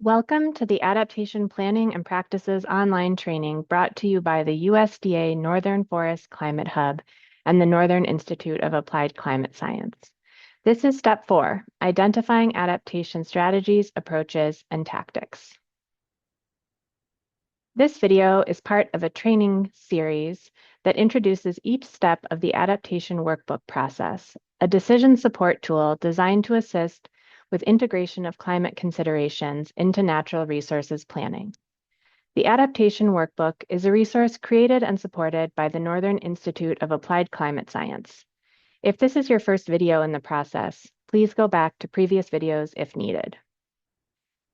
Welcome to the Adaptation Planning and Practices online training brought to you by the USDA Northern Forest Climate Hub and the Northern Institute of Applied Climate Science. This is step 4, identifying adaptation strategies, approaches, and tactics. This video is part of a training series that introduces each step of the Adaptation Workbook process, a decision support tool designed to assist with integration of climate considerations into natural resources planning. The Adaptation Workbook is a resource created and supported by the Northern Institute of Applied Climate Science. If this is your first video in the process, please go back to previous videos if needed.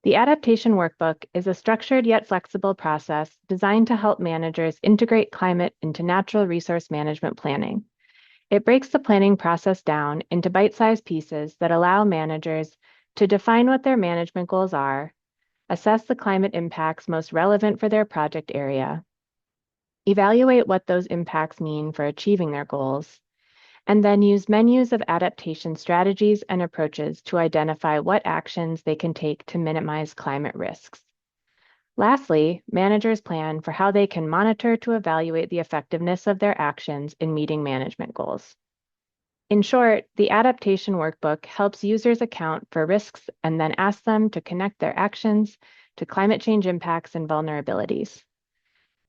The Adaptation Workbook is a structured yet flexible process designed to help managers integrate climate into natural resource management planning. It breaks the planning process down into bite-sized pieces that allow managers to define what their management goals are, assess the climate impacts most relevant for their project area, evaluate what those impacts mean for achieving their goals, and then use menus of adaptation strategies and approaches to identify what actions they can take to minimize climate risks. Lastly, managers plan for how they can monitor to evaluate the effectiveness of their actions in meeting management goals. In short, the Adaptation Workbook helps users account for risks and then asks them to connect their actions to climate change impacts and vulnerabilities.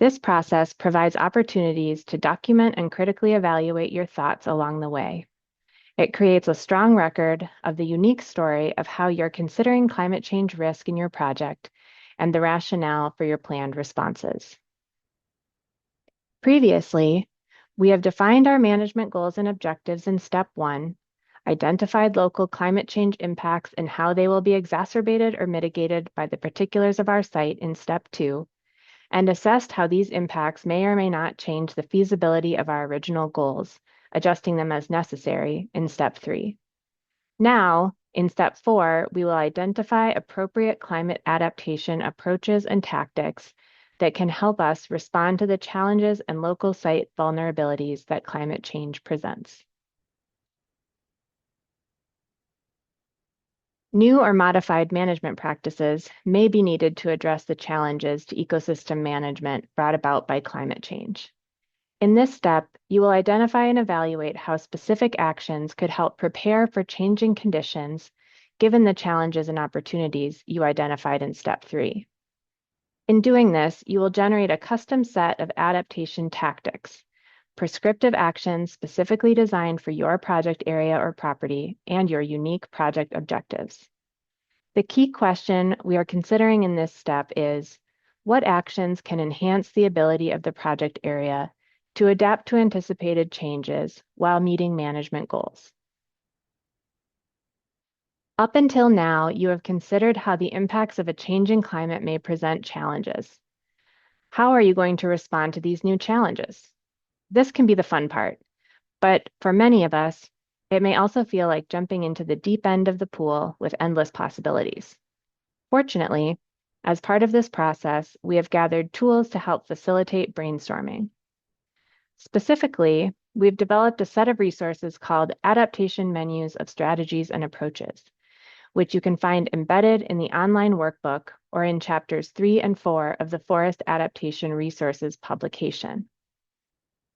This process provides opportunities to document and critically evaluate your thoughts along the way. It creates a strong record of the unique story of how you're considering climate change risk in your project and the rationale for your planned responses. Previously, we have defined our management goals and objectives in step 1, identified local climate change impacts and how they will be exacerbated or mitigated by the particulars of our site in step 2, and assessed how these impacts may or may not change the feasibility of our original goals, adjusting them as necessary in step 3. Now, in step 4, we will identify appropriate climate adaptation approaches and tactics that can help us respond to the challenges and local site vulnerabilities that climate change presents. New or modified management practices may be needed to address the challenges to ecosystem management brought about by climate change. In this step, you will identify and evaluate how specific actions could help prepare for changing conditions, given the challenges and opportunities you identified in step 3. In doing this, you will generate a custom set of adaptation tactics, prescriptive actions specifically designed for your project area or property and your unique project objectives. The key question we are considering in this step is, what actions can enhance the ability of the project area to adapt to anticipated changes while meeting management goals? Up until now, you have considered how the impacts of a changing climate may present challenges. How are you going to respond to these new challenges? This can be the fun part, but for many of us, it may also feel like jumping into the deep end of the pool with endless possibilities. Fortunately, as part of this process, we have gathered tools to help facilitate brainstorming. Specifically, we've developed a set of resources called Adaptation Menus of Strategies and Approaches, which you can find embedded in the online workbook or in chapters 3 and 4 of the Forest Adaptation Resources publication.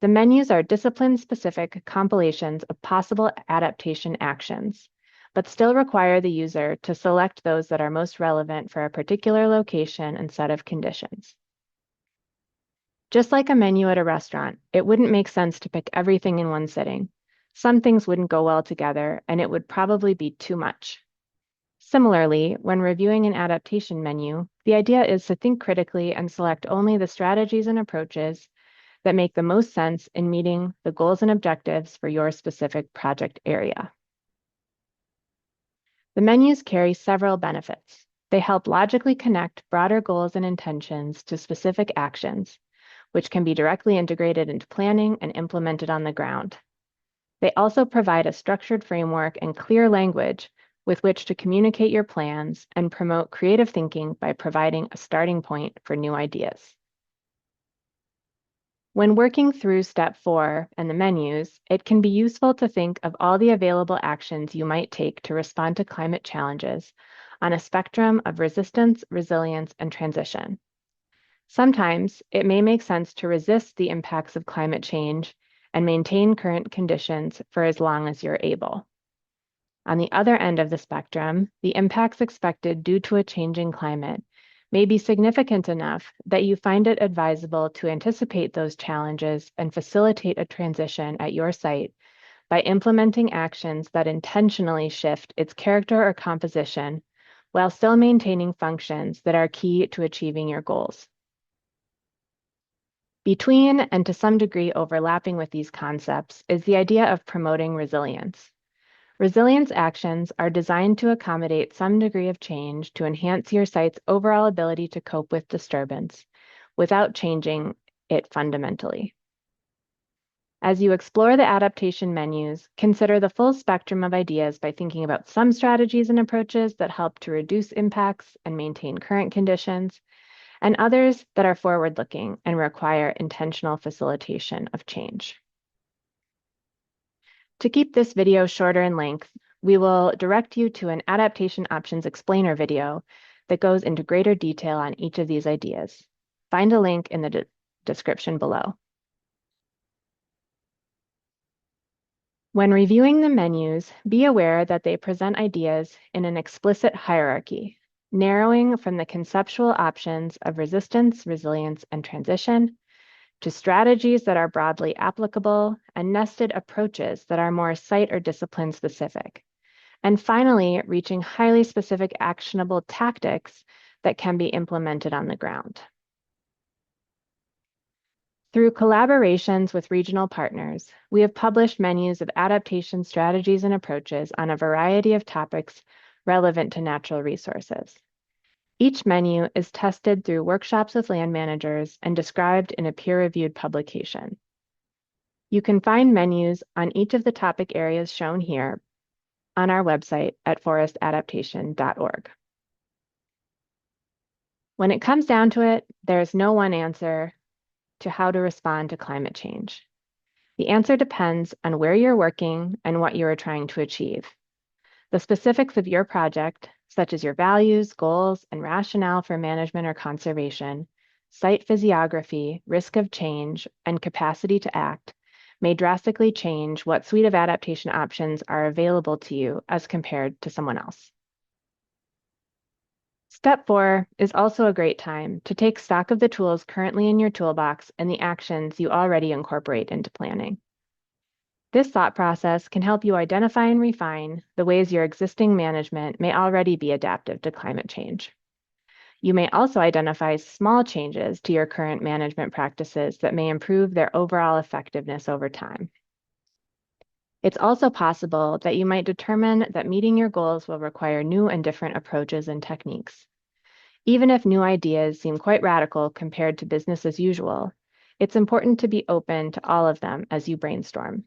The menus are discipline-specific compilations of possible adaptation actions, but still require the user to select those that are most relevant for a particular location and set of conditions. Just like a menu at a restaurant, it wouldn't make sense to pick everything in one sitting. Some things wouldn't go well together, and it would probably be too much. Similarly, when reviewing an adaptation menu, the idea is to think critically and select only the strategies and approaches that make the most sense in meeting the goals and objectives for your specific project area. The menus carry several benefits. They help logically connect broader goals and intentions to specific actions, which can be directly integrated into planning and implemented on the ground. They also provide a structured framework and clear language with which to communicate your plans and promote creative thinking by providing a starting point for new ideas. When working through step 4 and the menus, it can be useful to think of all the available actions you might take to respond to climate challenges on a spectrum of resistance, resilience, and transition. Sometimes it may make sense to resist the impacts of climate change and maintain current conditions for as long as you're able. On the other end of the spectrum, the impacts expected due to a changing climate may be significant enough that you find it advisable to anticipate those challenges and facilitate a transition at your site by implementing actions that intentionally shift its character or composition while still maintaining functions that are key to achieving your goals. Between and to some degree overlapping with these concepts is the idea of promoting resilience. Resilience actions are designed to accommodate some degree of change to enhance your site's overall ability to cope with disturbance without changing it fundamentally. As you explore the adaptation menus, consider the full spectrum of ideas by thinking about some strategies and approaches that help to reduce impacts and maintain current conditions, and others that are forward-looking and require intentional facilitation of change. To keep this video shorter in length, we will direct you to an adaptation options explainer video that goes into greater detail on each of these ideas. Find a link in the description below. When reviewing the menus, be aware that they present ideas in an explicit hierarchy, narrowing from the conceptual options of resistance, resilience, and transition to strategies that are broadly applicable and nested approaches that are more site or discipline specific. And finally, reaching highly specific actionable tactics that can be implemented on the ground. Through collaborations with regional partners, we have published menus of adaptation strategies and approaches on a variety of topics relevant to natural resources. Each menu is tested through workshops with land managers and described in a peer-reviewed publication. You can find menus on each of the topic areas shown here on our website at forestadaptation.org. When it comes down to it, there is no one answer to how to respond to climate change. The answer depends on where you're working and what you are trying to achieve. The specifics of your project, such as your values, goals, and rationale for management or conservation, site physiography, risk of change, and capacity to act, may drastically change what suite of adaptation options are available to you as compared to someone else. Step 4 is also a great time to take stock of the tools currently in your toolbox and the actions you already incorporate into planning. This thought process can help you identify and refine the ways your existing management may already be adaptive to climate change. You may also identify small changes to your current management practices that may improve their overall effectiveness over time. It's also possible that you might determine that meeting your goals will require new and different approaches and techniques. Even if new ideas seem quite radical compared to business as usual, it's important to be open to all of them as you brainstorm.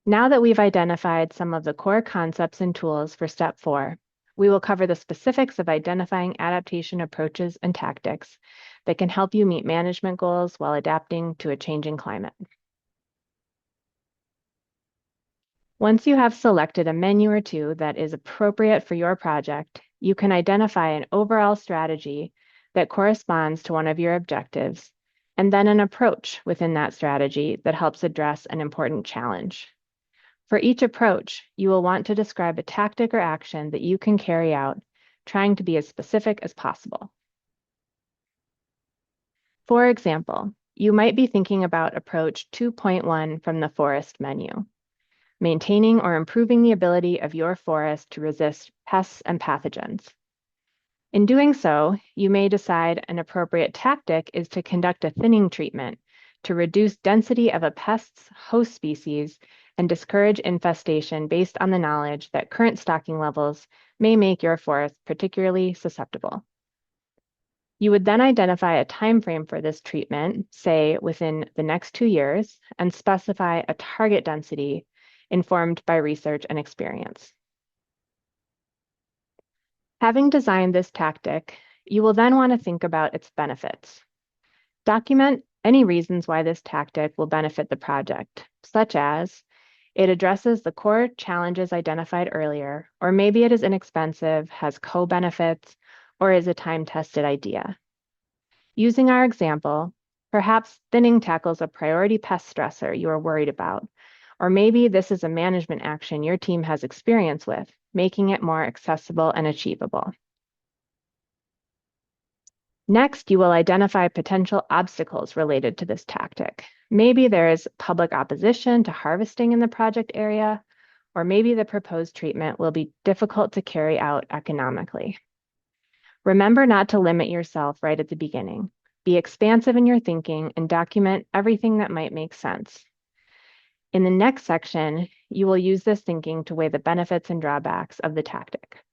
Now that we've identified some of the core concepts and tools for step 4, we will cover the specifics of identifying adaptation approaches and tactics that can help you meet management goals while adapting to a changing climate. Once you have selected a menu or two that is appropriate for your project, you can identify an overall strategy that corresponds to one of your objectives, and then an approach within that strategy that helps address an important challenge. For each approach, you will want to describe a tactic or action that you can carry out, trying to be as specific as possible. For example, you might be thinking about approach 2.1 from the forest menu, maintaining or improving the ability of your forest to resist pests and pathogens. In doing so, you may decide an appropriate tactic is to conduct a thinning treatment to reduce density of a pest's host species and discourage infestation based on the knowledge that current stocking levels may make your forest particularly susceptible. You would then identify a time frame for this treatment, say within the next 2 years, and specify a target density informed by research and experience. Having designed this tactic, you will then want to think about its benefits. Document any reasons why this tactic will benefit the project, such as It addresses the core challenges identified earlier, or maybe it is inexpensive, has co-benefits, or is a time-tested idea. Using our example, perhaps thinning tackles a priority pest stressor you are worried about, or maybe this is a management action your team has experience with, making it more accessible and achievable. Next, you will identify potential obstacles related to this tactic. Maybe there is public opposition to harvesting in the project area, or maybe the proposed treatment will be difficult to carry out economically. Remember not to limit yourself right at the beginning. Be expansive in your thinking and document everything that might make sense. In the next section, you will use this thinking to weigh the benefits and drawbacks of the tactic.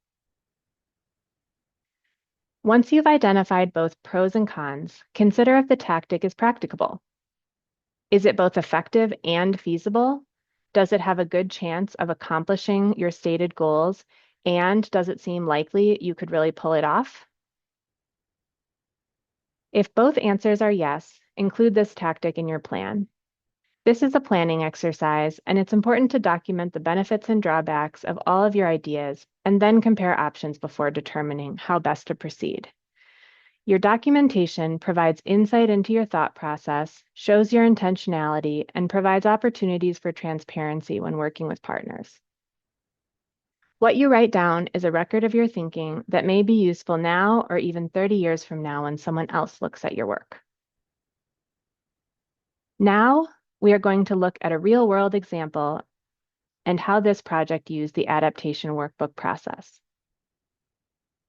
Once you've identified both pros and cons, consider if the tactic is practicable. Is it both effective and feasible? Does it have a good chance of accomplishing your stated goals? And does it seem likely you could really pull it off? If both answers are yes, include this tactic in your plan. This is a planning exercise, and it's important to document the benefits and drawbacks of all of your ideas and then compare options before determining how best to proceed. Your documentation provides insight into your thought process, shows your intentionality, and provides opportunities for transparency when working with partners. What you write down is a record of your thinking that may be useful now or even 30 years from now when someone else looks at your work. Now, we are going to look at a real-world example and how this project used the Adaptation Workbook process.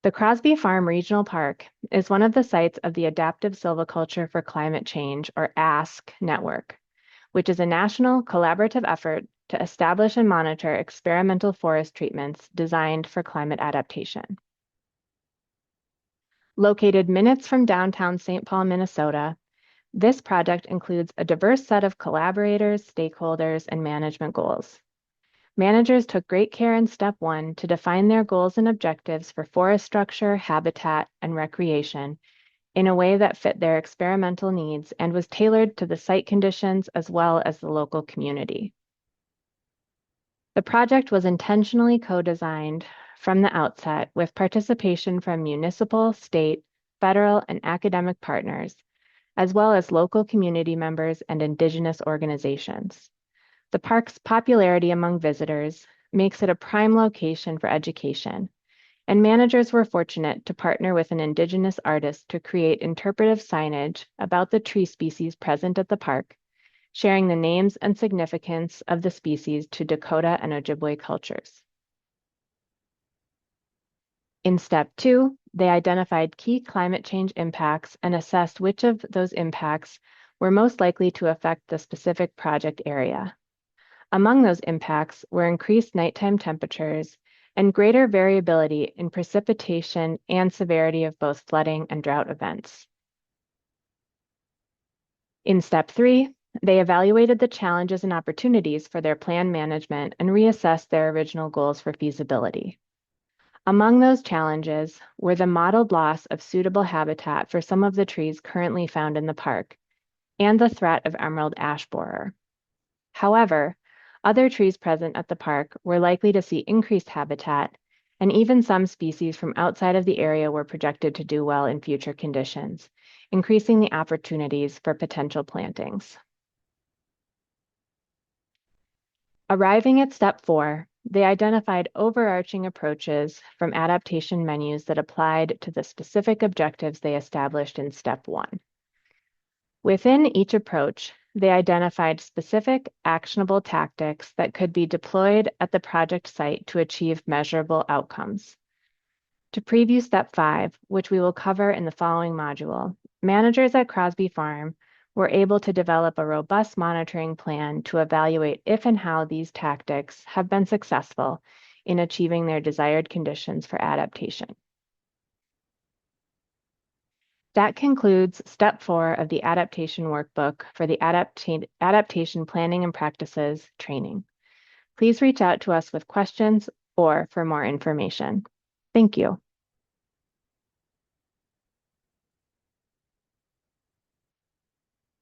The Crosby Farm Regional Park is one of the sites of the Adaptive Silviculture for Climate Change, or ASK network, which is a national collaborative effort to establish and monitor experimental forest treatments designed for climate adaptation. Located minutes from downtown St. Paul, Minnesota, this project includes a diverse set of collaborators, stakeholders, and management goals. Managers took great care in step 1 to define their goals and objectives for forest structure, habitat, and recreation in a way that fit their experimental needs and was tailored to the site conditions as well as the local community. The project was intentionally co-designed from the outset with participation from municipal, state, federal, and academic partners, as well as local community members and Indigenous organizations. The park's popularity among visitors makes it a prime location for education, and managers were fortunate to partner with an Indigenous artist to create interpretive signage about the tree species present at the park, sharing the names and significance of the species to Dakota and Ojibwe cultures. In step 2, they identified key climate change impacts and assessed which of those impacts were most likely to affect the specific project area. Among those impacts were increased nighttime temperatures and greater variability in precipitation and severity of both flooding and drought events. In step 3, they evaluated the challenges and opportunities for their plan management and reassessed their original goals for feasibility. Among those challenges were the modeled loss of suitable habitat for some of the trees currently found in the park and the threat of emerald ash borer. However, other trees present at the park were likely to see increased habitat, and even some species from outside of the area were projected to do well in future conditions, increasing the opportunities for potential plantings. Arriving at step 4, they identified overarching approaches from adaptation menus that applied to the specific objectives they established in step 1. Within each approach, they identified specific actionable tactics that could be deployed at the project site to achieve measurable outcomes. To preview step 5, which we will cover in the following module, managers at Crosby Farm were able to develop a robust monitoring plan to evaluate if and how these tactics have been successful in achieving their desired conditions for adaptation. That concludes step 4 of the Adaptation Workbook for the Adaptation Planning and Practices training. Please reach out to us with questions or for more information. Thank you.